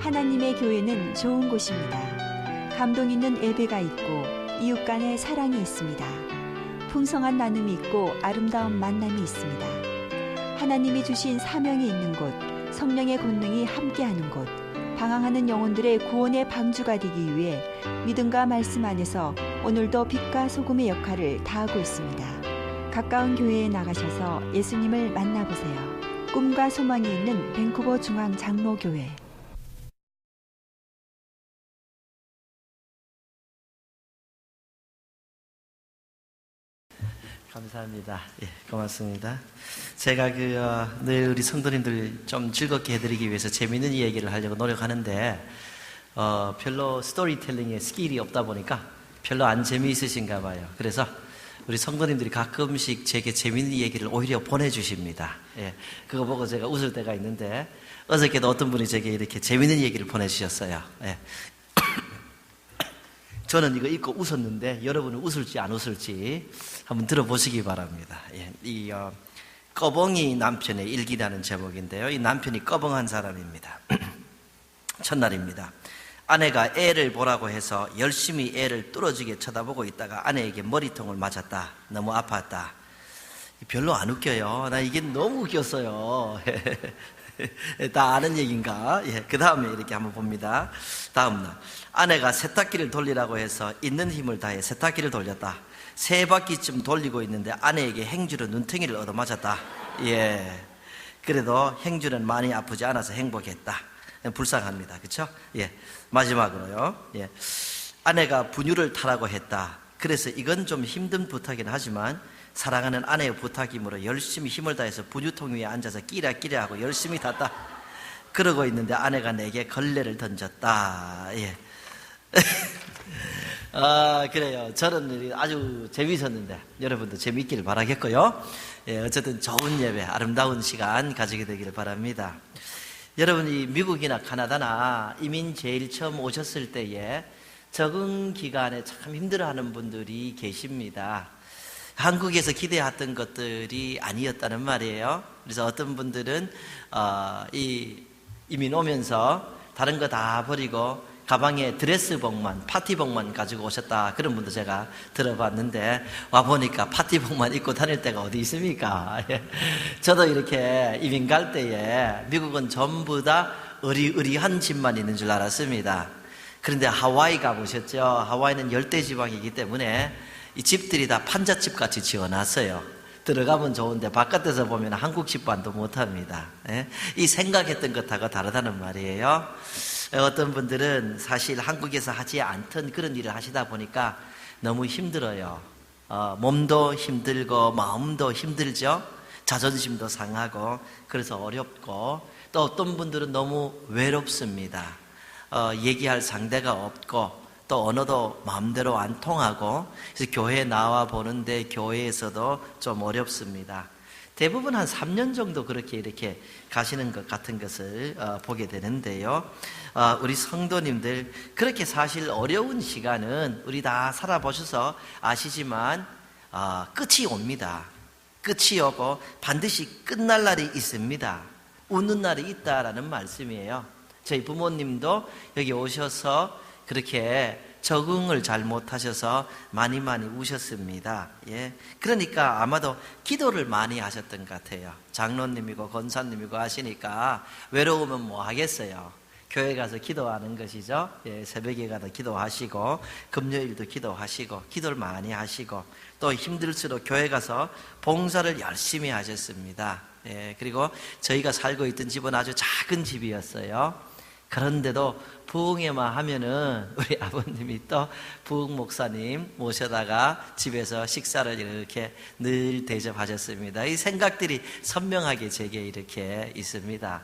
하나님의 교회는 좋은 곳입니다. 감동 있는 예배가 있고 이웃 간의 사랑이 있습니다. 풍성한 나눔이 있고 아름다운 만남이 있습니다. 하나님이 주신 사명이 있는 곳, 성령의 권능이 함께하는 곳, 방황하는 영혼들의 구원의 방주가 되기 위해 믿음과 말씀 안에서 오늘도 빛과 소금의 역할을 다하고 있습니다. 가까운 교회에 나가셔서 예수님을 만나보세요. 꿈과 소망이 있는 밴쿠버 중앙 장로교회. 감사합니다. 예, 고맙습니다. 제가 늘 우리 성도님들 좀 즐겁게 해드리기 위해서 재미있는 이야기를 하려고 노력하는데 별로 스토리텔링에 스킬이 없다 보니까 별로 안 재미있으신가 봐요. 그래서 우리 성도님들이 가끔씩 제게 재미있는 얘기를 오히려 보내주십니다. 예, 그거 보고 제가 웃을 때가 있는데 어저께도 어떤 분이 제게 이렇게 재미있는 얘기를 보내주셨어요. 예. 저는 이거 읽고 웃었는데 여러분은 웃을지 안 웃을지 한번 들어보시기 바랍니다. 예, 이 꺼벙이 남편의 일기라는 제목인데요. 이 남편이 꺼벙한 사람입니다. 첫날입니다. 아내가 애를 보라고 해서 열심히 애를 뚫어지게 쳐다보고 있다가 아내에게 머리통을 맞았다. 너무 아팠다. 별로 안 웃겨요. 나 이게 너무 웃겼어요. 다 아는 얘기인가? 예, 그 다음에 이렇게 한번 봅니다. 다음날 아내가 세탁기를 돌리라고 해서 있는 힘을 다해 세탁기를 돌렸다. 3바퀴쯤 돌리고 있는데 아내에게 행주로 눈탱이를 얻어맞았다. 예, 그래도 행주는 많이 아프지 않아서 행복했다. 불쌍합니다. 그렇죠? 예, 마지막으로요. 예, 아내가 분유를 타라고 했다. 그래서 이건 좀 힘든 부탁이긴 하지만 사랑하는 아내의 부탁이므로 열심히 힘을 다해서 분유통 위에 앉아서 끼랴끼랴 하고 열심히 탔다. 그러고 있는데 아내가 내게 걸레를 던졌다. 예. 그래요. 저는 아주 재미있었는데 여러분도 재미있기를 바라겠고요. 예, 어쨌든 좋은 예배, 아름다운 시간 가지게 되기를 바랍니다. 여러분이 미국이나 카나다나 이민 제일 처음 오셨을 때에 적응 기간에 참 힘들어하는 분들이 계십니다. 한국에서 기대했던 것들이 아니었다는 말이에요. 그래서 어떤 분들은 이민 오면서 다른 거 다 버리고 가방에 드레스복만, 파티복만 가지고 오셨다. 그런 분도 제가 들어봤는데 와보니까 파티복만 입고 다닐 때가 어디 있습니까? 저도 이렇게 이민 갈 때에 미국은 전부 다 으리으리한 집만 있는 줄 알았습니다. 그런데 하와이 가보셨죠? 하와이는 열대지방이기 때문에 이 집들이 다 판잣집 같이 지어놨어요. 들어가면 좋은데 바깥에서 보면 한국 집반도 못합니다. 이 생각했던 것하고 다르다는 말이에요. 어떤 분들은 사실 한국에서 하지 않던 그런 일을 하시다 보니까 너무 힘들어요. 몸도 힘들고 마음도 힘들죠. 자존심도 상하고 그래서 어렵고 또 어떤 분들은 너무 외롭습니다. 얘기할 상대가 없고 또 언어도 마음대로 안 통하고 그래서 교회에 나와 보는데 교회에서도 좀 어렵습니다. 대부분 한 3년 정도 그렇게 이렇게 가시는 것 같은 것을 보게 되는데요. 우리 성도님들 그렇게 사실 어려운 시간은 우리 다 살아보셔서 아시지만 끝이 옵니다. 끝이 오고 반드시 끝날 날이 있습니다. 웃는 날이 있다라는 말씀이에요. 저희 부모님도 여기 오셔서 그렇게 적응을 잘 못하셔서 많이 우셨습니다. 예. 그러니까 아마도 기도를 많이 하셨던 것 같아요. 장로님이고 권사님이고 하시니까 외로우면 뭐 하겠어요. 교회 가서 기도하는 것이죠. 예, 새벽에 가서 기도하시고 금요일도 기도하시고 기도를 많이 하시고 또 힘들수록 교회 가서 봉사를 열심히 하셨습니다. 예, 그리고 저희가 살고 있던 집은 아주 작은 집이었어요. 그런데도 부흥회만 하면은 우리 아버님이 또 부흥 목사님 모셔다가 집에서 식사를 이렇게 늘 대접하셨습니다. 이 생각들이 선명하게 제게 이렇게 있습니다.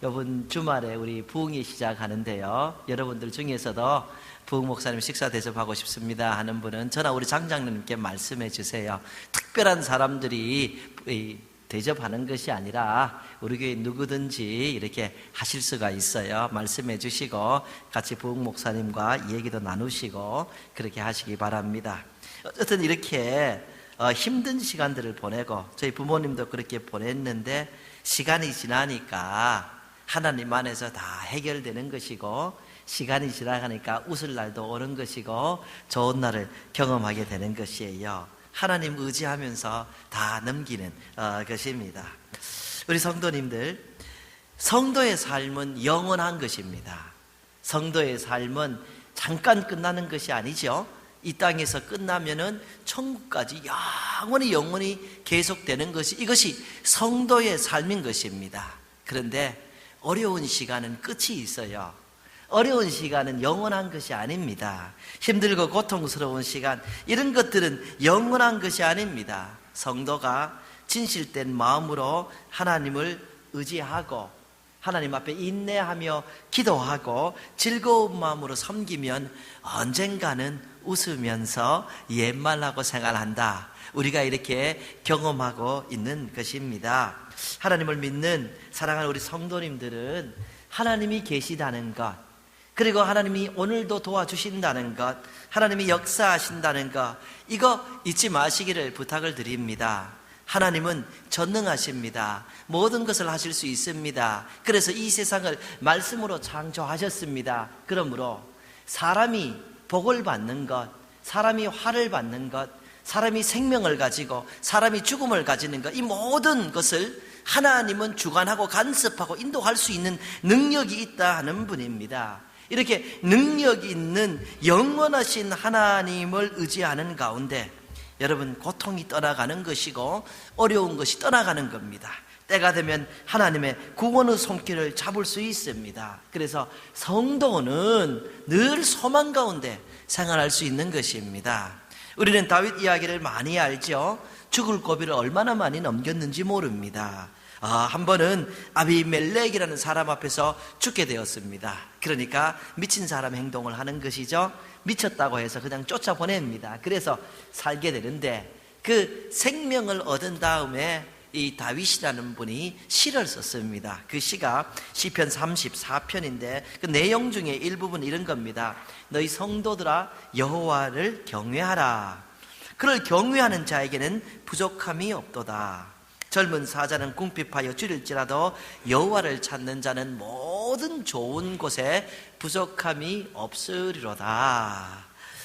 이번 주말에 우리 부흥회 시작하는데요. 여러분들 중에서도 부흥 목사님 식사 대접하고 싶습니다 하는 분은 저나 우리 장장님께 말씀해 주세요. 특별한 사람들이 대접하는 것이 아니라 우리 교회 누구든지 이렇게 하실 수가 있어요. 말씀해 주시고 같이 부흥 목사님과 얘기도 나누시고 그렇게 하시기 바랍니다. 어쨌든 이렇게 힘든 시간들을 보내고 저희 부모님도 그렇게 보냈는데 시간이 지나니까 하나님 안에서 다 해결되는 것이고, 시간이 지나가니까 웃을 날도 오는 것이고 좋은 날을 경험하게 되는 것이에요. 하나님 의지하면서 다 넘기는 것입니다. 우리 성도님들, 성도의 삶은 영원한 것입니다. 성도의 삶은 잠깐 끝나는 것이 아니죠. 이 땅에서 끝나면은 천국까지 영원히 계속되는 것이, 이것이 성도의 삶인 것입니다. 그런데 어려운 시간은 끝이 있어요. 어려운 시간은 영원한 것이 아닙니다. 힘들고 고통스러운 시간, 이런 것들은 영원한 것이 아닙니다. 성도가 진실된 마음으로 하나님을 의지하고 하나님 앞에 인내하며 기도하고 즐거운 마음으로 섬기면 언젠가는 웃으면서 옛말하고 생활한다. 우리가 이렇게 경험하고 있는 것입니다. 하나님을 믿는 사랑하는 우리 성도님들은 하나님이 계시다는 것, 그리고 하나님이 오늘도 도와주신다는 것, 하나님이 역사하신다는 것, 이거 잊지 마시기를 부탁을 드립니다. 하나님은 전능하십니다. 모든 것을 하실 수 있습니다. 그래서 이 세상을 말씀으로 창조하셨습니다. 그러므로 사람이 복을 받는 것, 사람이 화를 받는 것, 사람이 생명을 가지고 사람이 죽음을 가지는 것, 이 모든 것을 하나님은 주관하고 간섭하고 인도할 수 있는 능력이 있다 하는 분입니다. 이렇게 능력이 있는 영원하신 하나님을 의지하는 가운데 여러분, 고통이 떠나가는 것이고 어려운 것이 떠나가는 겁니다. 때가 되면 하나님의 구원의 손길을 잡을 수 있습니다. 그래서 성도는 늘 소망 가운데 생활할 수 있는 것입니다. 우리는 다윗 이야기를 많이 알죠. 죽을 고비를 얼마나 많이 넘겼는지 모릅니다. 한 번은 아비멜렉이라는 사람 앞에서 죽게 되었습니다. 그러니까 미친 사람 행동을 하는 것이죠. 미쳤다고 해서 그냥 쫓아보냅니다. 그래서 살게 되는데, 그 생명을 얻은 다음에 이 다윗이라는 분이 시를 썼습니다. 그 시가 시편 34편인데 그 내용 중에 일부분 이런 겁니다. 너희 성도들아 여호와를 경외하라. 그를 경외하는 자에게는 부족함이 없도다. 젊은 사자는 궁핍하여 줄일지라도 여호와를 찾는 자는 모든 좋은 곳에 부족함이 없으리로다.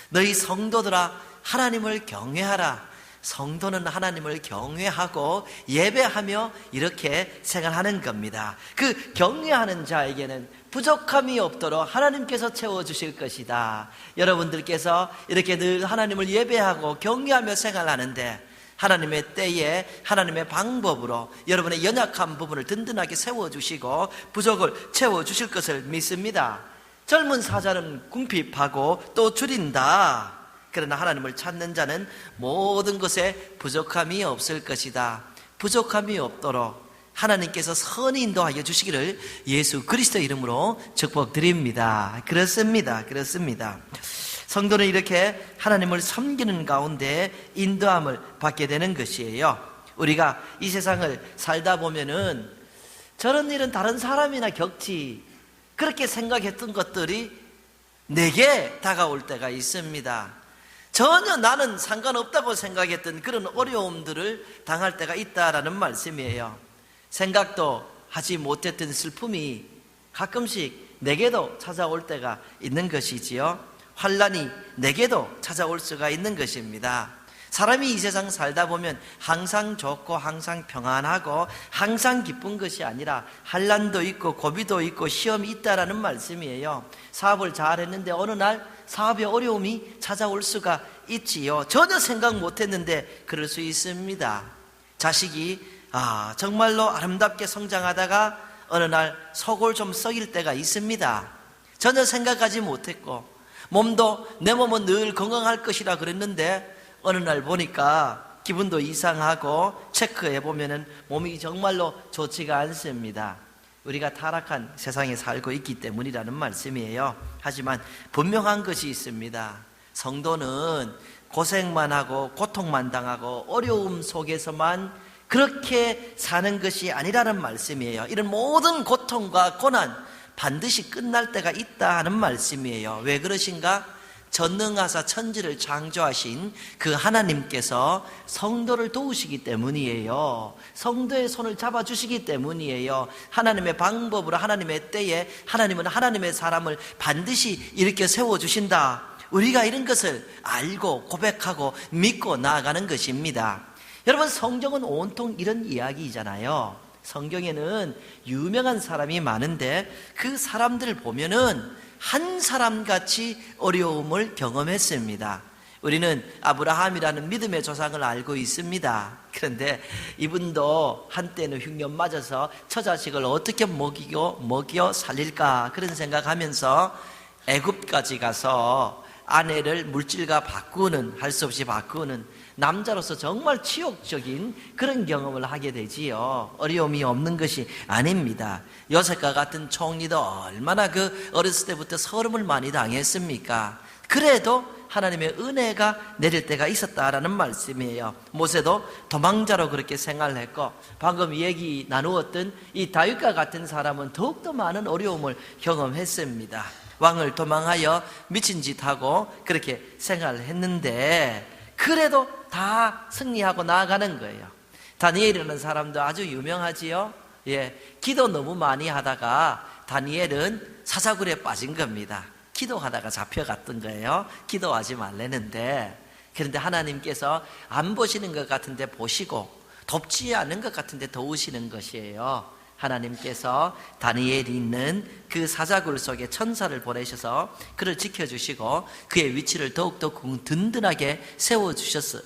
너희 성도들아 하나님을 경외하라. 성도는 하나님을 경외하고 예배하며 이렇게 생활하는 겁니다. 그 경외하는 자에게는 부족함이 없도록 하나님께서 채워주실 것이다. 여러분들께서 이렇게 늘 하나님을 예배하고 경외하며 생활하는데 하나님의 때에 하나님의 방법으로 여러분의 연약한 부분을 든든하게 세워주시고 부족을 채워주실 것을 믿습니다. 젊은 사자는 궁핍하고 또 줄인다. 그러나 하나님을 찾는 자는 모든 것에 부족함이 없을 것이다. 부족함이 없도록 하나님께서 선히 인도하여 주시기를 예수 그리스도 이름으로 축복드립니다. 그렇습니다. 성도는 이렇게 하나님을 섬기는 가운데 인도함을 받게 되는 것이에요. 우리가 이 세상을 살다 보면은 저런 일은 다른 사람이나 겪지, 그렇게 생각했던 것들이 내게 다가올 때가 있습니다. 전혀 나는 상관없다고 생각했던 그런 어려움들을 당할 때가 있다라는 말씀이에요. 생각도 하지 못했던 슬픔이 가끔씩 내게도 찾아올 때가 있는 것이지요. 환난이 내게도 찾아올 수가 있는 것입니다. 사람이 이 세상 살다 보면 항상 좋고 항상 평안하고 항상 기쁜 것이 아니라 환난도 있고 고비도 있고 시험이 있다라는 말씀이에요. 사업을 잘했는데 어느 날 사업에 어려움이 찾아올 수가 있지요. 전혀 생각 못했는데 그럴 수 있습니다. 자식이 정말로 아름답게 성장하다가 어느 날 속을 좀 썩일 때가 있습니다. 전혀 생각하지 못했고 몸도 내 몸은 늘 건강할 것이라 그랬는데 어느 날 보니까 기분도 이상하고 체크해 보면은 몸이 정말로 좋지가 않습니다. 우리가 타락한 세상에 살고 있기 때문이라는 말씀이에요. 하지만 분명한 것이 있습니다. 성도는 고생만 하고 고통만 당하고 어려움 속에서만 그렇게 사는 것이 아니라는 말씀이에요. 이런 모든 고통과 고난 반드시 끝날 때가 있다 하는 말씀이에요. 왜 그러신가? 전능하사 천지를 창조하신 그 하나님께서 성도를 도우시기 때문이에요. 성도의 손을 잡아주시기 때문이에요. 하나님의 방법으로 하나님의 때에 하나님은 하나님의 사람을 반드시 일으켜 세워주신다. 우리가 이런 것을 알고 고백하고 믿고 나아가는 것입니다. 여러분, 성경은 온통 이런 이야기이잖아요. 성경에는 유명한 사람이 많은데 그 사람들을 보면은 한 사람같이 어려움을 경험했습니다. 우리는 아브라함이라는 믿음의 조상을 알고 있습니다. 그런데 이분도 한때는 흉년 맞아서 처자식을 어떻게 먹여 살릴까 그런 생각하면서 애굽까지 가서 아내를 물질과 바꾸는, 할 수 없이 바꾸는, 남자로서 정말 치욕적인 그런 경험을 하게 되지요. 어려움이 없는 것이 아닙니다. 요셉과 같은 총리도 얼마나 그 어렸을 때부터 서름을 많이 당했습니까? 그래도 하나님의 은혜가 내릴 때가 있었다라는 말씀이에요. 모세도 도망자로 그렇게 생활을 했고, 방금 얘기 나누었던 이 다윗과 같은 사람은 더욱더 많은 어려움을 경험했습니다. 왕을 도망하여 미친 짓 하고 그렇게 생활을 했는데 그래도 다 승리하고 나아가는 거예요. 다니엘이라는 사람도 아주 유명하지요. 기도 너무 많이 하다가 다니엘은 사자굴에 빠진 겁니다. 기도하다가 잡혀갔던 거예요. 기도하지 말라는데, 그런데 하나님께서 안 보시는 것 같은데 보시고 돕지 않은 것 같은데 도우시는 것이에요. 하나님께서 다니엘이 있는 그 사자굴 속에 천사를 보내셔서 그를 지켜주시고 그의 위치를 더욱더 든든하게 세워주셨으며,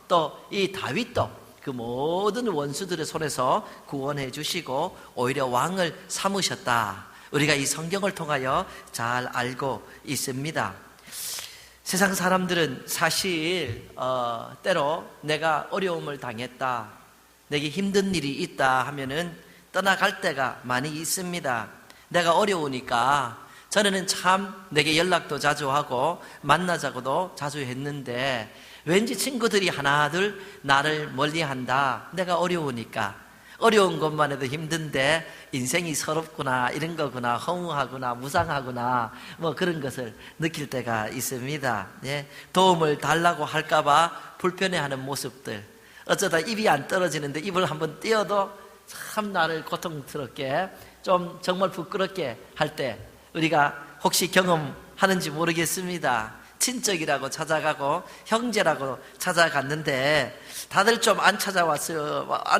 또 이 다윗도 그 모든 원수들의 손에서 구원해 주시고 오히려 왕을 삼으셨다. 우리가 이 성경을 통하여 잘 알고 있습니다. 세상 사람들은 사실 때로 내가 어려움을 당했다, 내게 힘든 일이 있다 하면은 떠나갈 때가 많이 있습니다. 내가 어려우니까 전에는 참 내게 연락도 자주 하고 만나자고도 자주 했는데 왠지 친구들이 하나둘 나를 멀리한다. 내가 어려우니까. 어려운 것만 해도 힘든데 인생이 서럽구나, 이런 거구나, 허무하구나, 무상하구나, 뭐 그런 것을 느낄 때가 있습니다. 도움을 달라고 할까봐 불편해하는 모습들, 어쩌다 입이 안 떨어지는데 입을 한번 띄어도 참 나를 고통스럽게, 좀 정말 부끄럽게 할 때 우리가 혹시 경험하는지 모르겠습니다. 친척이라고 찾아가고 형제라고 찾아갔는데 다들 좀 안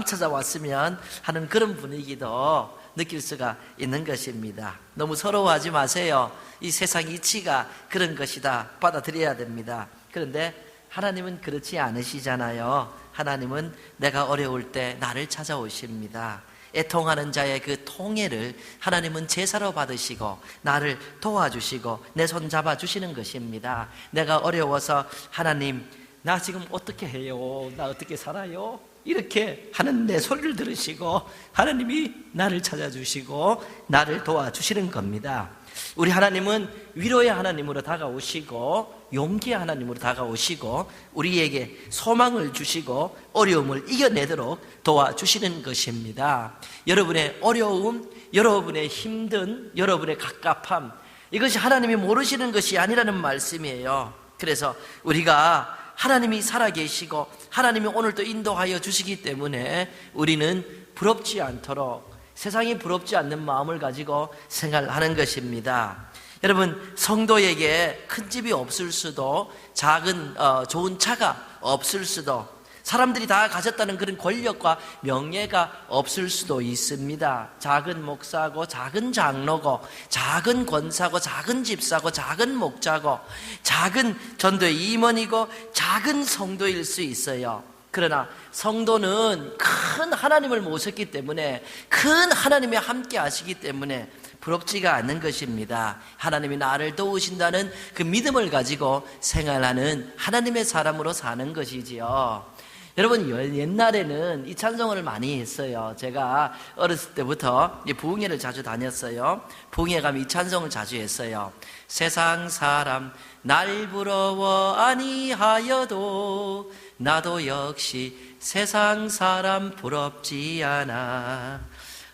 찾아왔으면 하는 그런 분위기도 느낄 수가 있는 것입니다. 너무 서러워하지 마세요. 이 세상 이치가 그런 것이다. 받아들여야 됩니다. 그런데 하나님은 그렇지 않으시잖아요. 하나님은 내가 어려울 때 나를 찾아오십니다. 애통하는 자의 그 통해를 하나님은 제사로 받으시고 나를 도와주시고 내 손 잡아주시는 것입니다. 내가 어려워서 하나님, 나 지금 어떻게 해요? 나 어떻게 살아요? 이렇게 하는 내 소리를 들으시고 하나님이 나를 찾아주시고 나를 도와주시는 겁니다. 우리 하나님은 위로의 하나님으로 다가오시고 용기의 하나님으로 다가오시고 우리에게 소망을 주시고 어려움을 이겨내도록 도와주시는 것입니다. 여러분의 어려움, 여러분의 힘든, 여러분의 갑갑함, 이것이 하나님이 모르시는 것이 아니라는 말씀이에요. 그래서 우리가 하나님이 살아계시고 하나님이 오늘도 인도하여 주시기 때문에 우리는 부럽지 않도록 세상이 부럽지 않는 마음을 가지고 생활하는 것입니다. 여러분, 성도에게 큰 집이 없을 수도, 작은 좋은 차가 없을 수도, 사람들이 다 가졌다는 그런 권력과 명예가 없을 수도 있습니다. 작은 목사고 작은 장로고 작은 권사고 작은 집사고 작은 목자고 작은 전도의 임원이고 작은 성도일 수 있어요. 그러나 성도는 큰 하나님을 모셨기 때문에, 큰 하나님이 함께 하시기 때문에 부럽지가 않는 것입니다. 하나님이 나를 도우신다는 그 믿음을 가지고 생활하는 하나님의 사람으로 사는 것이지요. 여러분, 옛날에는 이 찬송을 많이 했어요. 제가 어렸을 때부터 부흥회를 자주 다녔어요. 부흥회 가면 이 찬송을 자주 했어요. 세상 사람 날 부러워 아니하여도 나도 역시 세상 사람 부럽지 않아.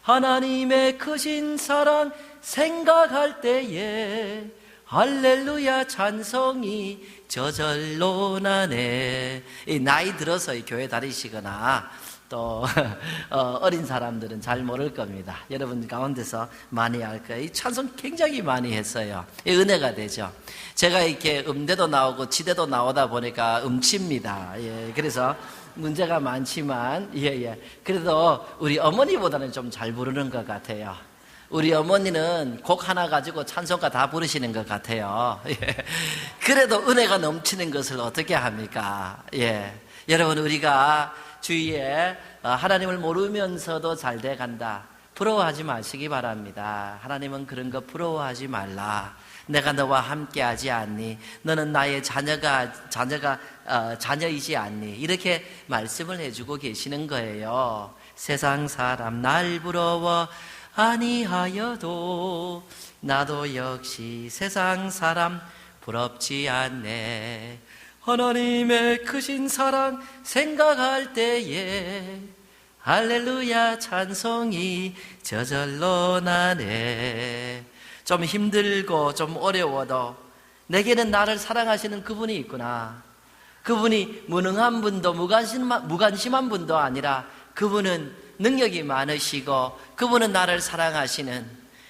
하나님의 크신 사랑 생각할 때에 할렐루야 찬송이 저절로 나네. 이 나이 들어서 이 교회 다니시거나 또 어린 사람들은 잘 모를 겁니다. 여러분 가운데서 많이 알 거예요. 이 찬송 굉장히 많이 했어요. 이 은혜가 되죠. 제가 이렇게 음대도 나오고 지대도 나오다 보니까 음치입니다. 예, 그래서 문제가 많지만 그래도 우리 어머니보다는 좀 잘 부르는 것 같아요. 우리 어머니는 곡 하나 가지고 찬송가 다 부르시는 것 같아요. 예. 그래도 은혜가 넘치는 것을 어떻게 합니까? 예. 여러분, 우리가 주위에 하나님을 모르면서도 잘 돼간다, 부러워하지 마시기 바랍니다. 하나님은 그런 거 부러워하지 말라. 내가 너와 함께하지 않니? 너는 나의 자녀이지 않니? 이렇게 말씀을 해주고 계시는 거예요. 세상 사람 날 부러워 아니하여도 나도 역시 세상 사람 부럽지 않네. 하나님의 크신 사랑 생각할 때에 할렐루야 찬송이 저절로 나네. 좀 힘들고 좀 어려워도 내게는 나를 사랑하시는 그분이 있구나. 그분이 무능한 분도 무관심한 분도 아니라 그분은 능력이 많으시고 그분은 나를 사랑하시는,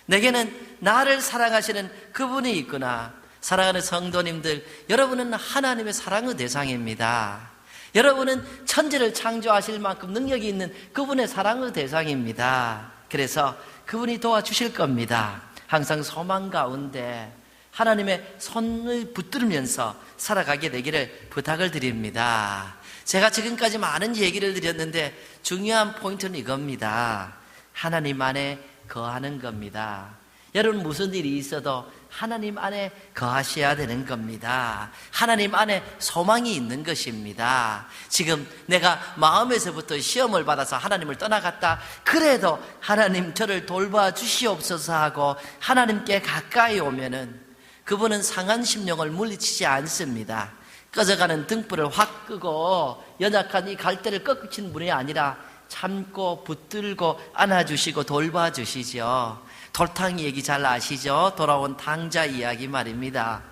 내게는 나를 사랑하시는 그분이 있구나. 사랑하는 성도님들, 여러분은 하나님의 사랑의 대상입니다. 여러분은 천지를 창조하실 만큼 능력이 있는 그분의 사랑의 대상입니다. 그래서 그분이 도와주실 겁니다. 항상 소망 가운데 하나님의 손을 붙들면서 살아가게 되기를 부탁을 드립니다. 제가 지금까지 많은 얘기를 드렸는데 중요한 포인트는 이겁니다. 하나님 안에 거하는 겁니다. 여러분, 무슨 일이 있어도 하나님 안에 거하셔야 되는 겁니다. 하나님 안에 소망이 있는 것입니다. 지금 내가 마음에서부터 시험을 받아서 하나님을 떠나갔다, 그래도 하나님 저를 돌봐 주시옵소서 하고 하나님께 가까이 오면은 그분은 상한 심령을 물리치지 않습니다. 꺼져가는 등불을 확 끄고 연약한 이 갈대를 꺾으신 분이 아니라 참고 붙들고 안아주시고 돌봐주시죠. 돌탕 얘기 잘 아시죠? 돌아온 탕자 이야기 말입니다.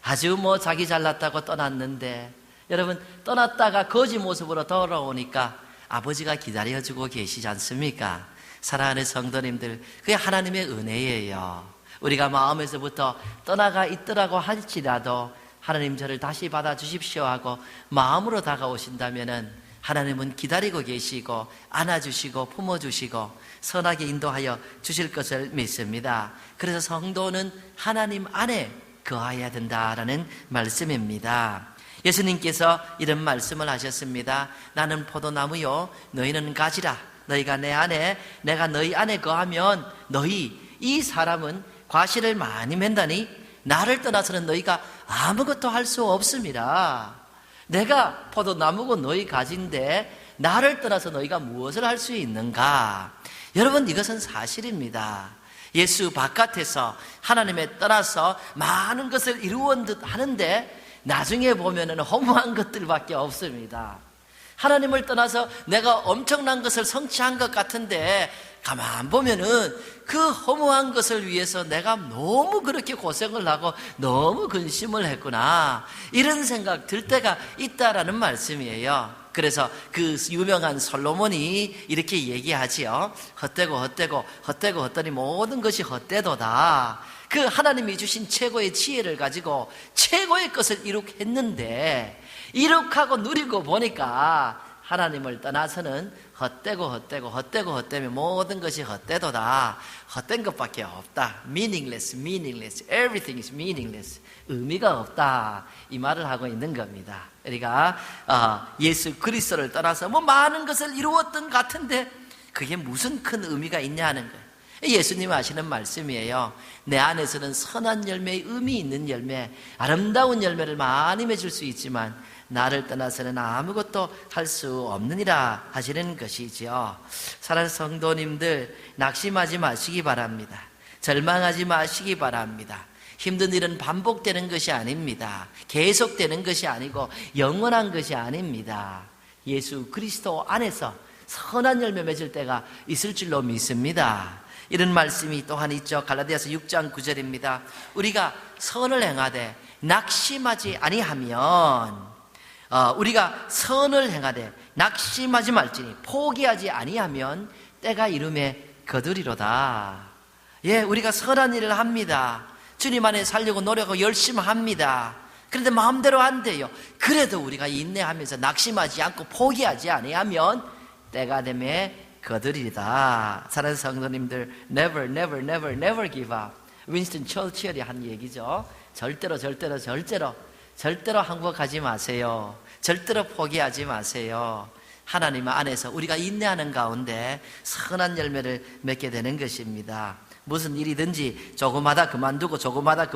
아주 자기 잘났다고 떠났는데, 여러분, 떠났다가 거지 모습으로 돌아오니까 아버지가 기다려주고 계시지 않습니까? 사랑하는 성도님들, 그게 하나님의 은혜예요. 우리가 마음에서부터 떠나가 있더라고 할지라도 하나님 저를 다시 받아주십시오 하고 마음으로 다가오신다면은 하나님은 기다리고 계시고 안아주시고 품어주시고 선하게 인도하여 주실 것을 믿습니다. 그래서 성도는 하나님 안에 거해야 된다라는 말씀입니다. 예수님께서 이런 말씀을 하셨습니다. 나는 포도나무요 너희는 가지라. 너희가 내 안에 내가 너희 안에 거하면 너희 이 사람은 과실을 많이 맨다니 나를 떠나서는 너희가 아무것도 할 수 없습니다. 내가 포도나무고 너희 가지인데 나를 떠나서 너희가 무엇을 할 수 있는가? 여러분, 이것은 사실입니다. 예수 바깥에서 하나님에 떠나서 많은 것을 이루은 듯 하는데 나중에 보면은 허무한 것들밖에 없습니다. 하나님을 떠나서 내가 엄청난 것을 성취한 것 같은데 가만 보면은 그 허무한 것을 위해서 내가 너무 그렇게 고생을 하고 너무 근심을 했구나, 이런 생각 들 때가 있다라는 말씀이에요. 그래서 그 유명한 솔로몬이 이렇게 얘기하지요. 헛되고 모든 것이 헛되도다. 그 하나님이 주신 최고의 지혜를 가지고 최고의 것을 이룩했는데 이룩하고 누리고 보니까 하나님을 떠나서는 헛되면 모든 것이 헛되도다. 헛된 것밖에 없다. meaningless. Everything is meaningless. 의미가 없다. 이 말을 하고 있는 겁니다. 우리가 예수 그리스도를 떠나서 많은 것을 이루었던 것 같은데 그게 무슨 큰 의미가 있냐는 거예요. 예수님 하시는 말씀이에요. 내 안에서는 선한 열매의 의미 있는 열매, 아름다운 열매를 많이 맺을 수 있지만 나를 떠나서는 아무것도 할 수 없느니라 하시는 것이지요. 사랑하는 성도님들, 낙심하지 마시기 바랍니다. 절망하지 마시기 바랍니다. 힘든 일은 반복되는 것이 아닙니다. 계속되는 것이 아니고 영원한 것이 아닙니다. 예수 그리스도 안에서 선한 열매 맺을 때가 있을 줄로 믿습니다. 이런 말씀이 또한 있죠. 갈라디아서 6장 9절입니다. 우리가 선을 행하되 낙심하지 아니하면 우리가 선을 행하되 낙심하지 말지니 포기하지 아니하면 때가 이름에 거두리로다. 예, 우리가 선한 일을 합니다. 주님 안에 살려고 노력하고 열심히 합니다. 그런데 마음대로 안 돼요. 그래도 우리가 인내하면서 낙심하지 않고 포기하지 아니하면 때가 되면 거두리다. 사랑하는 성도님들, never, never, never, never give up. 윈스턴 처칠이 한 얘기죠. 절대로 항복하지 마세요. 절대로 포기하지 마세요. 하나님 안에서 우리가 인내하는 가운데 선한 열매를 맺게 되는 것입니다. 무슨 일이든지 조금마다 그만두고 조금마다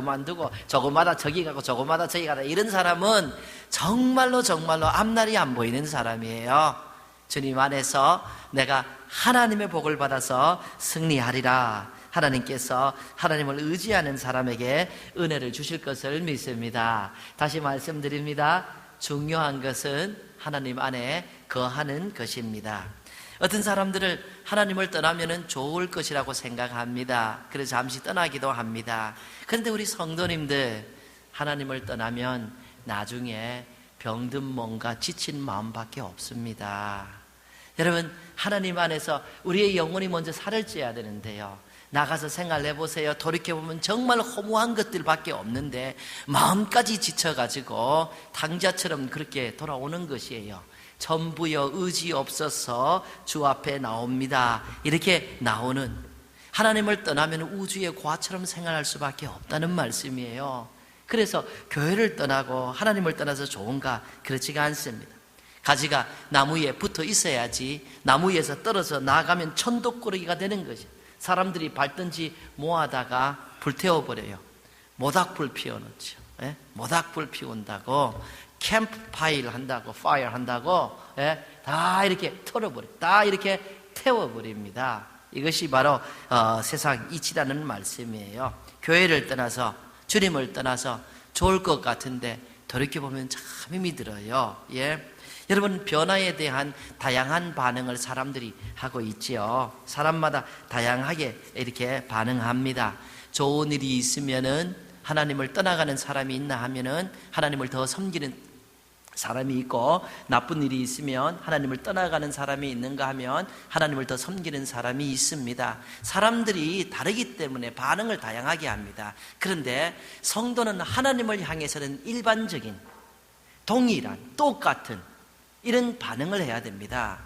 저기 가고 조금마다 저기 가라, 이런 사람은 정말로 앞날이 안 보이는 사람이에요. 주님 안에서 내가 하나님의 복을 받아서 승리하리라. 하나님께서 하나님을 의지하는 사람에게 은혜를 주실 것을 믿습니다. 다시 말씀드립니다. 중요한 것은 하나님 안에 거하는 것입니다. 어떤 사람들을 하나님을 떠나면 좋을 것이라고 생각합니다. 그래서 잠시 떠나기도 합니다. 그런데 우리 성도님들, 하나님을 떠나면 나중에 병든 몸과 지친 마음밖에 없습니다. 여러분, 하나님 안에서 우리의 영혼이 먼저 살을 찌어야 되는데요, 나가서 생활해 보세요. 돌이켜보면 정말 허무한 것들밖에 없는데 마음까지 지쳐가지고 당자처럼 그렇게 돌아오는 것이에요. 전부여 의지 없어서 주 앞에 나옵니다. 이렇게 나오는, 하나님을 떠나면 우주의 과처럼 생활할 수밖에 없다는 말씀이에요. 그래서 교회를 떠나고 하나님을 떠나서 좋은가? 그렇지가 않습니다. 가지가 나무에 붙어 있어야지 나무에서 떨어져 나가면 천독꾸러기가 되는 것이에요. 사람들이 밟든지 모아다가 불태워버려요. 모닥불 피워놓죠. 예? 모닥불 피운다고, 캠프파일 한다고, 파이어 한다고, 예? 다 이렇게 털어버려요. 다 이렇게 태워버립니다. 이것이 바로 세상 이치라는 말씀이에요. 교회를 떠나서, 주님을 떠나서 좋을 것 같은데 돌이켜보면 참 힘이 들어요. 예? 여러분, 변화에 대한 다양한 반응을 사람들이 하고 있지요. 사람마다 다양하게 이렇게 반응합니다. 좋은 일이 있으면은 하나님을 떠나가는 사람이 있나 하면은 하나님을 더 섬기는 사람이 있고, 나쁜 일이 있으면 하나님을 떠나가는 사람이 있는가 하면 하나님을 더 섬기는 사람이 있습니다. 사람들이 다르기 때문에 반응을 다양하게 합니다. 그런데 성도는 하나님을 향해서는 일반적인, 동일한, 똑같은 이런 반응을 해야 됩니다.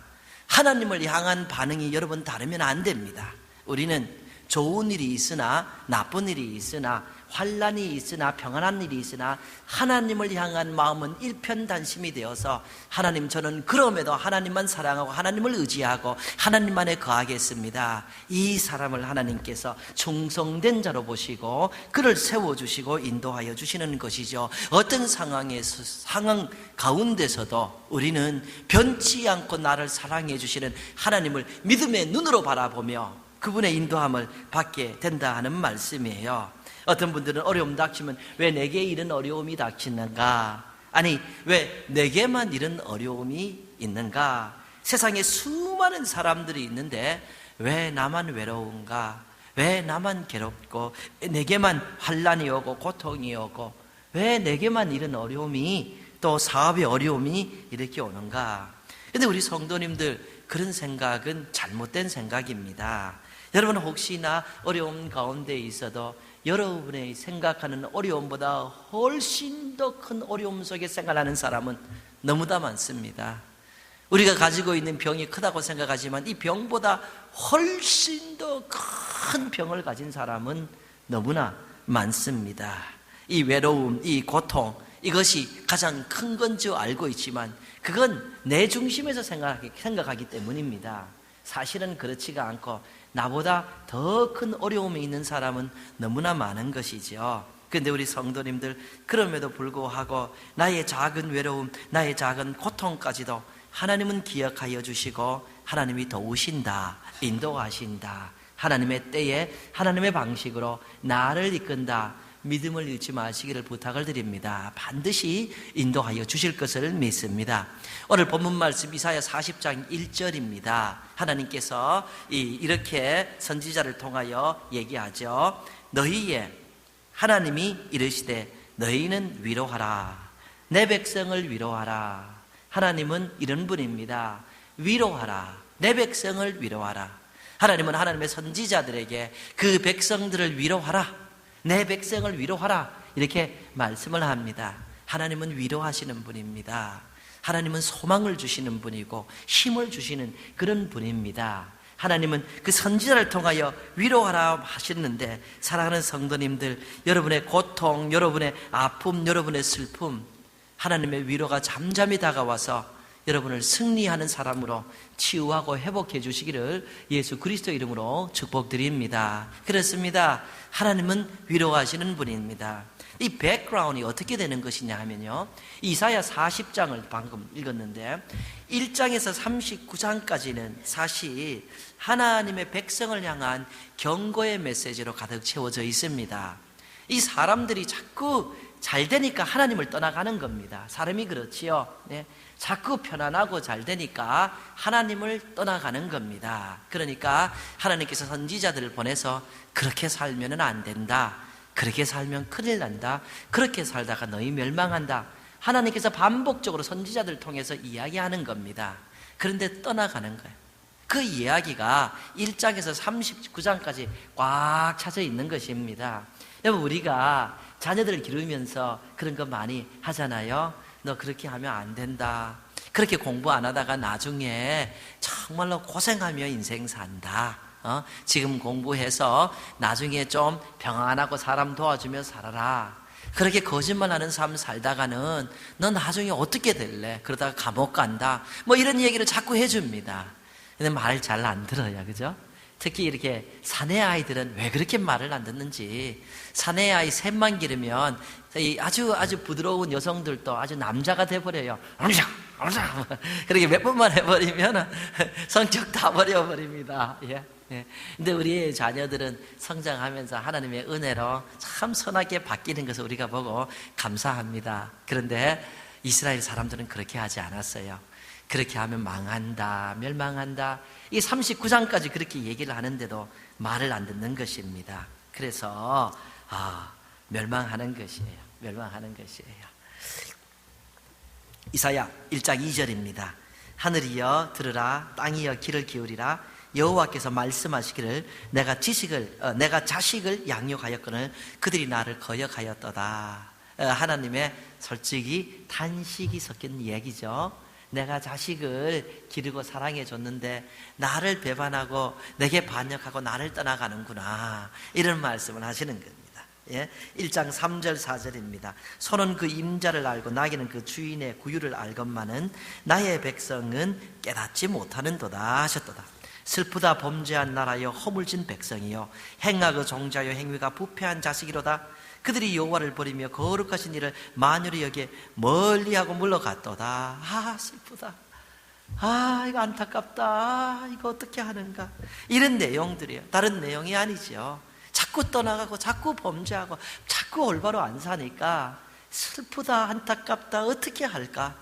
하나님을 향한 반응이 여러분 다르면 안 됩니다. 우리는 좋은 일이 있으나 나쁜 일이 있으나 환난이 있으나 평안한 일이 있으나 하나님을 향한 마음은 일편단심이 되어서, 하나님, 저는 그럼에도 하나님만 사랑하고 하나님을 의지하고 하나님만에 거하겠습니다. 이 사람을 하나님께서 충성된 자로 보시고 그를 세워주시고 인도하여 주시는 것이죠. 어떤 상황 가운데서도 우리는 변치 않고 나를 사랑해 주시는 하나님을 믿음의 눈으로 바라보며 그분의 인도함을 받게 된다 하는 말씀이에요. 어떤 분들은 어려움 닥치면 왜 내게 이런 어려움이 닥치는가? 아니, 왜 내게만 이런 어려움이 있는가? 세상에 수많은 사람들이 있는데 왜 나만 외로운가? 왜 나만 괴롭고 내게만 환난이 오고 고통이 오고 왜 내게만 이런 어려움이, 또 사업의 어려움이 이렇게 오는가? 그런데 우리 성도님들, 그런 생각은 잘못된 생각입니다. 여러분, 혹시나 어려움 가운데 있어도 여러분의 생각하는 어려움보다 훨씬 더 큰 어려움 속에 생활하는 사람은 너무나 많습니다. 우리가 가지고 있는 병이 크다고 생각하지만 이 병보다 훨씬 더 큰 병을 가진 사람은 너무나 많습니다. 이 외로움, 이 고통, 이것이 가장 큰 건 줄 알고 있지만 그건 내 중심에서 생각하기 때문입니다. 사실은 그렇지가 않고 나보다 더 큰 어려움이 있는 사람은 너무나 많은 것이죠. 그런데 우리 성도님들, 그럼에도 불구하고 나의 작은 외로움, 나의 작은 고통까지도 하나님은 기억하여 주시고 하나님이 도우신다, 인도하신다. 하나님의 때에 하나님의 방식으로 나를 이끈다. 믿음을 잃지 마시기를 부탁을 드립니다. 반드시 인도하여 주실 것을 믿습니다. 오늘 본문 말씀 이사야 40장 1절입니다. 하나님께서 이렇게 선지자를 통하여 얘기하죠. 너희의 하나님이 이르시되 너희는 위로하라. 내 백성을 위로하라. 하나님은 이런 분입니다. 위로하라. 내 백성을 위로하라. 하나님은 하나님의 선지자들에게 그 백성들을 위로하라. 내 백성을 위로하라. 이렇게 말씀을 합니다. 하나님은 위로하시는 분입니다. 하나님은 소망을 주시는 분이고 힘을 주시는 그런 분입니다. 하나님은 그 선지자를 통하여 위로하라 하시는데, 사랑하는 성도님들, 여러분의 고통, 여러분의 아픔, 여러분의 슬픔, 하나님의 위로가 잠잠히 다가와서 여러분을 승리하는 사람으로 치유하고 회복해 주시기를 예수 그리스도 이름으로 축복드립니다. 그렇습니다. 하나님은 위로하시는 분입니다. 이 백그라운드이 어떻게 되는 것이냐 하면요, 이사야 40장을 방금 읽었는데 1장에서 39장까지는 사실 하나님의 백성을 향한 경고의 메시지로 가득 채워져 있습니다. 이 사람들이 자꾸 잘 되니까 하나님을 떠나가는 겁니다. 사람이 그렇지요. 네. 자꾸 편안하고 잘 되니까 하나님을 떠나가는 겁니다. 그러니까 하나님께서 선지자들을 보내서 그렇게 살면 안 된다. 그렇게 살면 큰일 난다. 그렇게 살다가 너희 멸망한다. 하나님께서 반복적으로 선지자들을 통해서 이야기하는 겁니다. 그런데 떠나가는 거예요. 그 이야기가 1장에서 39장까지 꽉 차져 있는 것입니다. 여러분, 우리가 자녀들을 기르면서 그런 거 많이 하잖아요. 너 그렇게 하면 안 된다. 그렇게 공부 안 하다가 나중에 정말로 고생하며 인생 산다. 지금 공부해서 나중에 좀 평안하고 사람 도와주며 살아라. 그렇게 거짓말하는 삶 살다가는 너 나중에 어떻게 될래? 그러다가 감옥 간다. 뭐 이런 얘기를 자꾸 해줍니다. 근데 말 잘 안 들어요, 그죠? 특히 이렇게 사내 아이들은 왜 그렇게 말을 안 듣는지. 사내 아이 셋만 기르면 아주 부드러운 여성들도 아주 남자가 돼버려요. 그렇게 몇 번만 해버리면 성격 다 버려버립니다. 예. 예. 근데 우리 자녀들은 성장하면서 하나님의 은혜로 참 선하게 바뀌는 것을 우리가 보고 감사합니다. 그런데 이스라엘 사람들은 그렇게 하지 않았어요. 그렇게 하면 망한다, 멸망한다. 이 39장까지 그렇게 얘기를 하는데도 말을 안 듣는 것입니다. 그래서 멸망하는 것이에요. 멸망하는 것이에요. 이사야 1장 2절입니다. 하늘이여 들으라, 땅이여 귀를 기울이라. 여호와께서 말씀하시기를 내가 자식을 양육하였거늘 그들이 나를 거역하였도다. 하나님의 솔직히 탄식이 섞인 얘기죠. 내가 자식을 기르고 사랑해 줬는데 나를 배반하고 내게 반역하고 나를 떠나가는구나, 이런 말씀을 하시는 겁니다. 예? 1장 3절 4절입니다. 소는 그 임자를 알고 나귀는 그 주인의 구유를 알건만은 나의 백성은 깨닫지 못하는도다 하셨도다. 슬프다 범죄한 나라여 허물진 백성이요 행악의 종자여 행위가 부패한 자식이로다. 그들이 여호와를 버리며 거룩하신 이를 만유리 여기에 멀리하고 물러갔도다. 슬프다. 이거 안타깝다. 이거 어떻게 하는가. 이런 내용들이에요. 다른 내용이 아니죠. 자꾸 떠나가고 자꾸 범죄하고 자꾸 올바로 안 사니까 슬프다, 안타깝다, 어떻게 할까.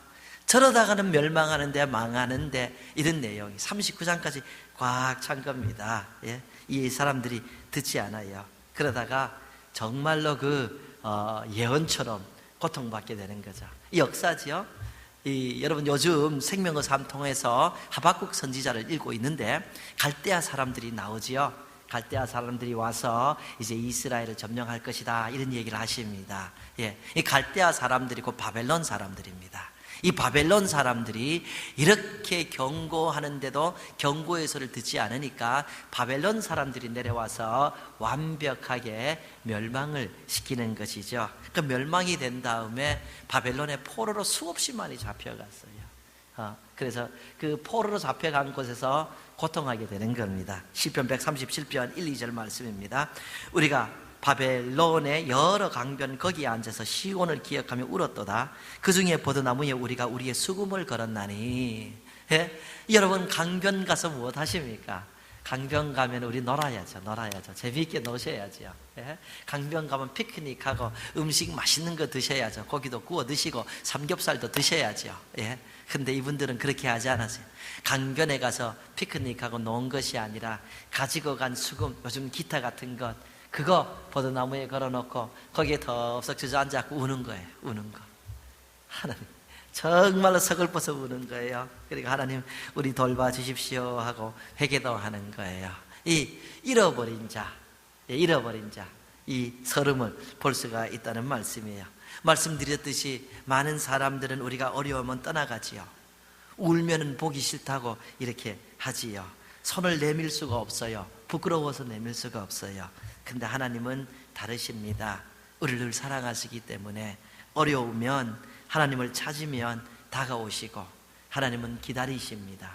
저러다가는 멸망하는데, 망하는데, 이런 내용이 39장까지 꽉 찬 겁니다. 예? 이 사람들이 듣지 않아요. 그러다가 정말로 예언처럼 고통받게 되는 거죠. 이 역사지요. 여러분 요즘 생명의 삶 통해서 하박국 선지자를 읽고 있는데 갈대아 사람들이 나오지요. 갈대아 사람들이 와서 이제 이스라엘을 점령할 것이다, 이런 얘기를 하십니다. 예, 이 갈대아 사람들이 곧 바벨론 사람들입니다. 이 바벨론 사람들이 이렇게 경고하는데도 경고의 소리를 듣지 않으니까 바벨론 사람들이 내려와서 완벽하게 멸망을 시키는 것이죠. 그 멸망이 된 다음에 바벨론의 포로로 수없이 많이 잡혀갔어요. 그래서 그 포로로 잡혀간 곳에서 고통하게 되는 겁니다. 시편 137편 1, 2절 말씀입니다. 우리가 바벨론의 여러 강변 거기에 앉아서 시온을 기억하며 울었도다. 그 중에 버드나무에 우리가 우리의 수금을 걸었나니. 예? 여러분 강변 가서 무엇 하십니까? 강변 가면 우리 놀아야죠. 재미있게 노셔야죠. 예? 강변 가면 피크닉하고 음식 맛있는 거 드셔야죠. 고기도 구워 드시고 삼겹살도 드셔야죠. 예? 근데 이분들은 그렇게 하지 않았어요. 강변에 가서 피크닉하고 노는 것이 아니라 가지고 간 수금, 요즘 기타 같은 것, 그거 포도나무에 걸어놓고 거기에 덥석 주저앉아 우는 거예요. 우는 거. 하나님, 정말로 서글퍼서 우는 거예요. 그러니까 하나님, 우리 돌봐주십시오 하고 회개도 하는 거예요. 이 잃어버린 자, 이 서름을 볼 수가 있다는 말씀이에요. 말씀드렸듯이 많은 사람들은 우리가 어려우면 떠나가지요. 울면은 보기 싫다고 이렇게 하지요. 손을 내밀 수가 없어요. 부끄러워서 내밀 수가 없어요. 근데 하나님은 다르십니다. 우리를 늘 사랑하시기 때문에 어려우면, 하나님을 찾으면 다가오시고, 하나님은 기다리십니다.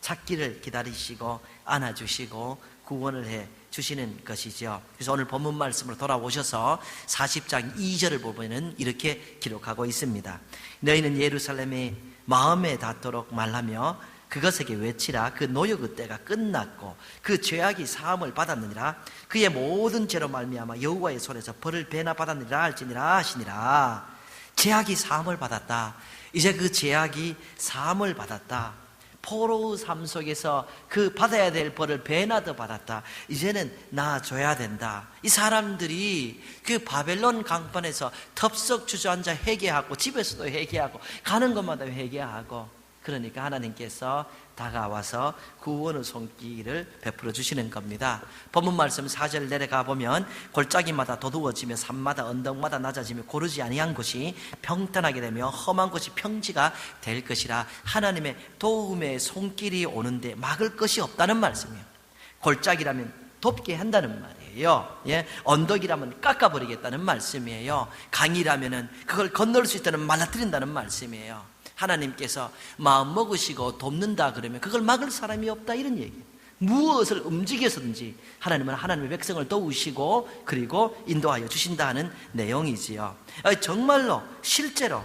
찾기를 기다리시고 안아주시고 구원을 해 주시는 것이죠. 그래서 오늘 본문 말씀으로 돌아오셔서 40장 2절을 보면 이렇게 기록하고 있습니다. 너희는 예루살렘에 마음에 닿도록 말하며 그것에게 외치라. 그 노역의 때가 끝났고 그 죄악이 사함을 받았느니라. 그의 모든 죄로 말미암아 여호와의 손에서 벌을 배나 받았느니라 할지니라 하시니라. 죄악이 사함을 받았다. 이제 그 죄악이 사함을 받았다. 포로의 삶 속에서 그 받아야 될 벌을 배나 더 받았다. 이제는 나아줘야 된다. 이 사람들이 그 바벨론 강판에서 덥석 주저앉아 회개하고, 집에서도 회개하고, 가는 곳마다 회개하고, 그러니까 하나님께서 다가와서 구원의 손길을 베풀어 주시는 겁니다. 본문 말씀 4절 내려가 보면 골짜기마다 도두어지며 산마다 언덕마다 낮아지며 고르지 아니한 곳이 평탄하게 되며 험한 곳이 평지가 될 것이라. 하나님의 도움의 손길이 오는데 막을 것이 없다는 말씀이에요. 골짜기라면 돕게 한다는 말이에요. 예? 언덕이라면 깎아버리겠다는 말씀이에요. 강이라면 그걸 건널 수 있다는, 말라뜨린다는 말씀이에요. 하나님께서 마음 먹으시고 돕는다 그러면 그걸 막을 사람이 없다, 이런 얘기예요. 무엇을 움직여서든지 하나님은 하나님의 백성을 도우시고 그리고 인도하여 주신다 하는 내용이지요. 정말로 실제로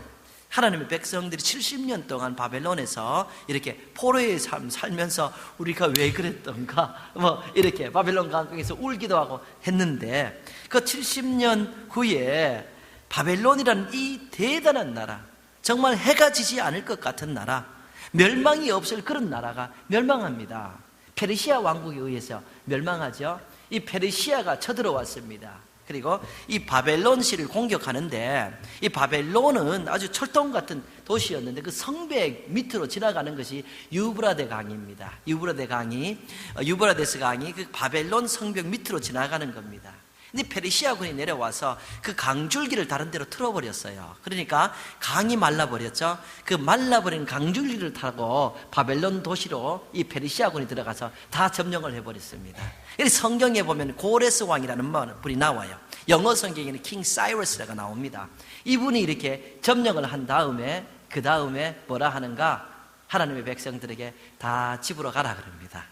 하나님의 백성들이 70년 동안 바벨론에서 이렇게 포로의 삶 살면서 우리가 왜 그랬던가 이렇게 바벨론 강국에서 울기도 하고 했는데, 그 70년 후에 바벨론이라는 이 대단한 나라, 정말 해가 지지 않을 것 같은 나라, 멸망이 없을 그런 나라가 멸망합니다. 페르시아 왕국에 의해서 멸망하죠. 이 페르시아가 쳐들어왔습니다. 그리고 이 바벨론시를 공격하는데, 이 바벨론은 아주 철통 같은 도시였는데 그 성벽 밑으로 지나가는 것이 유브라데 강입니다. 유브라데스 강이 그 바벨론 성벽 밑으로 지나가는 겁니다. 근데 페르시아군이 내려와서 그 강줄기를 다른 데로 틀어버렸어요. 그러니까 강이 말라버렸죠. 그 말라버린 강줄기를 타고 바벨론 도시로 이 페르시아군이 들어가서 다 점령을 해버렸습니다. 성경에 보면 고레스 왕이라는 분이 나와요. 영어 성경에는 킹 사이러스가 나옵니다. 이분이 이렇게 점령을 한 다음에, 그 다음에 뭐라 하는가? 하나님의 백성들에게 다 집으로 가라 그럽니다.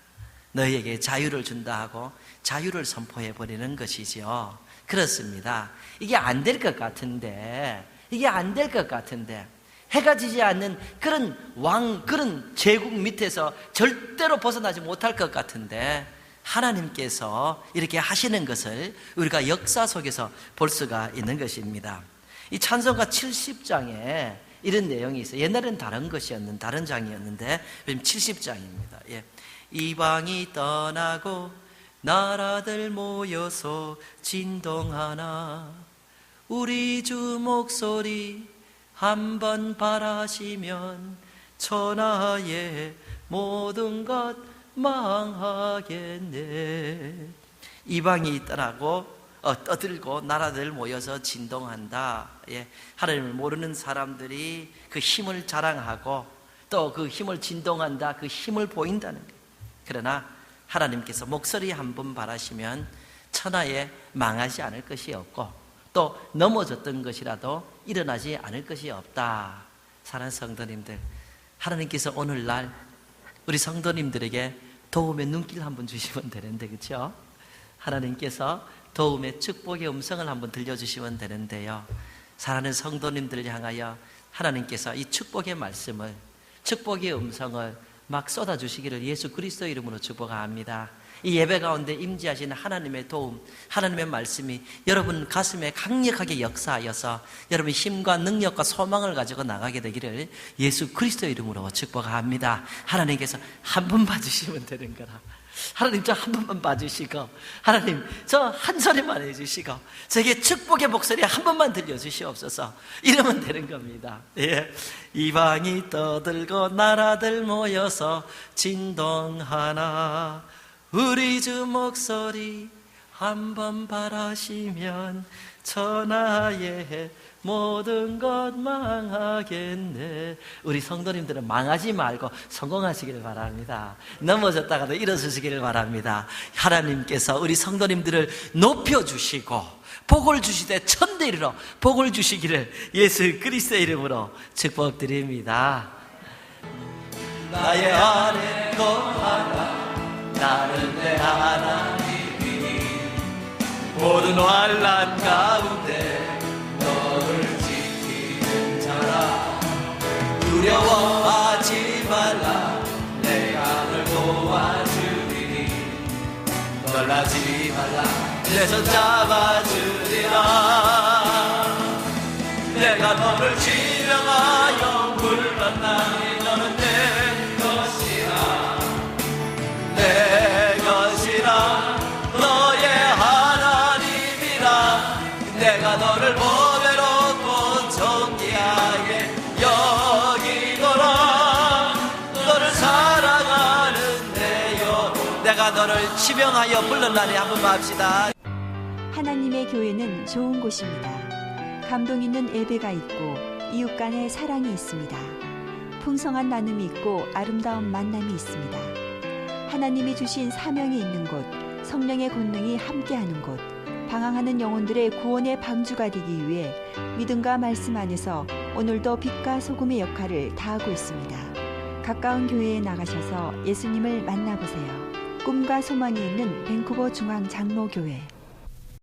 너희에게 자유를 준다 하고 자유를 선포해 버리는 것이지요. 그렇습니다. 이게 안 될 것 같은데, 해가 지지 않는 그런 제국 밑에서 절대로 벗어나지 못할 것 같은데, 하나님께서 이렇게 하시는 것을 우리가 역사 속에서 볼 수가 있는 것입니다. 이 찬송가 70장에 이런 내용이 있어요. 옛날에는 다른 장이었는데 지금 70장입니다. 예. 이방이 떠나고 나라들 모여서 진동하나, 우리 주 목소리 한번 바라시면 천하의 모든 것 망하겠네. 이방이 떠나고 떠들고 나라들 모여서 진동한다. 예. 하나님을 모르는 사람들이 그 힘을 자랑하고 또 그 힘을 진동한다, 그 힘을 보인다는 거예요. 그러나 하나님께서 목소리 한번 바라시면 천하에 망하지 않을 것이 없고 또 넘어졌던 것이라도 일어나지 않을 것이 없다. 사랑하는 성도님들, 하나님께서 오늘날 우리 성도님들에게 도움의 눈길 한번 주시면 되는데, 그렇죠? 하나님께서 도움의 축복의 음성을 한번 들려주시면 되는데요. 사랑하는 성도님들을 향하여 하나님께서 이 축복의 말씀을, 축복의 음성을 막 쏟아주시기를 예수 그리스도 이름으로 축복합니다. 이 예배 가운데 임재하시는 하나님의 도움, 하나님의 말씀이 여러분 가슴에 강력하게 역사하여서 여러분 힘과 능력과 소망을 가지고 나가게 되기를 예수 그리스도의 이름으로 축복합니다. 하나님께서 한 번 봐주시면 되는 거라. 하나님 저 한 번만 봐주시고, 하나님 저 한 소리만 해주시고, 저에게 축복의 목소리 한 번만 들려주시옵소서. 이러면 되는 겁니다. 예. 이방이 떠들고 나라들 모여서 진동하나 우리 주 목소리 한 번 바라시면 천하의 모든 것 망하겠네. 우리 성도님들은 망하지 말고 성공하시기를 바랍니다. 넘어졌다가도 일어서시기를 바랍니다. 하나님께서 우리 성도님들을 높여주시고 복을 주시되 천대리로 복을 주시기를 예수 그리스도의 이름으로 축복드립니다. 나의 안에 거하라 나는 내 하나님이니 모든 환난 가운데 너를 지키는 자라. 두려워하지 말라 내가 널 도와주리니 놀라지 말라 내 손 잡아주리라. 내가 너를 지명하여 불렀나니 너는 내 것이라 내 것이라 너의 하나님이라. 내가 너를 보배롭고 존귀하게 여기노라. 너를 사랑하는데요 내가 너를 지명하여 불렀나니. 한 번만 합시다. 하나님의 교회는 좋은 곳입니다. 감동 있는 예배가 있고 이웃 간의 사랑이 있습니다. 풍성한 나눔이 있고 아름다운 만남이 있습니다. 하나님이 주신 사명이 있는 곳, 성령의 권능이 함께하는 곳, 방황하는 영혼들의 구원의 방주가 되기 위해 믿음과 말씀 안에서 오늘도 빛과 소금의 역할을 다하고 있습니다. 가까운 교회에 나가셔서 예수님을 만나보세요. 꿈과 소망이 있는 밴쿠버 중앙 장로교회.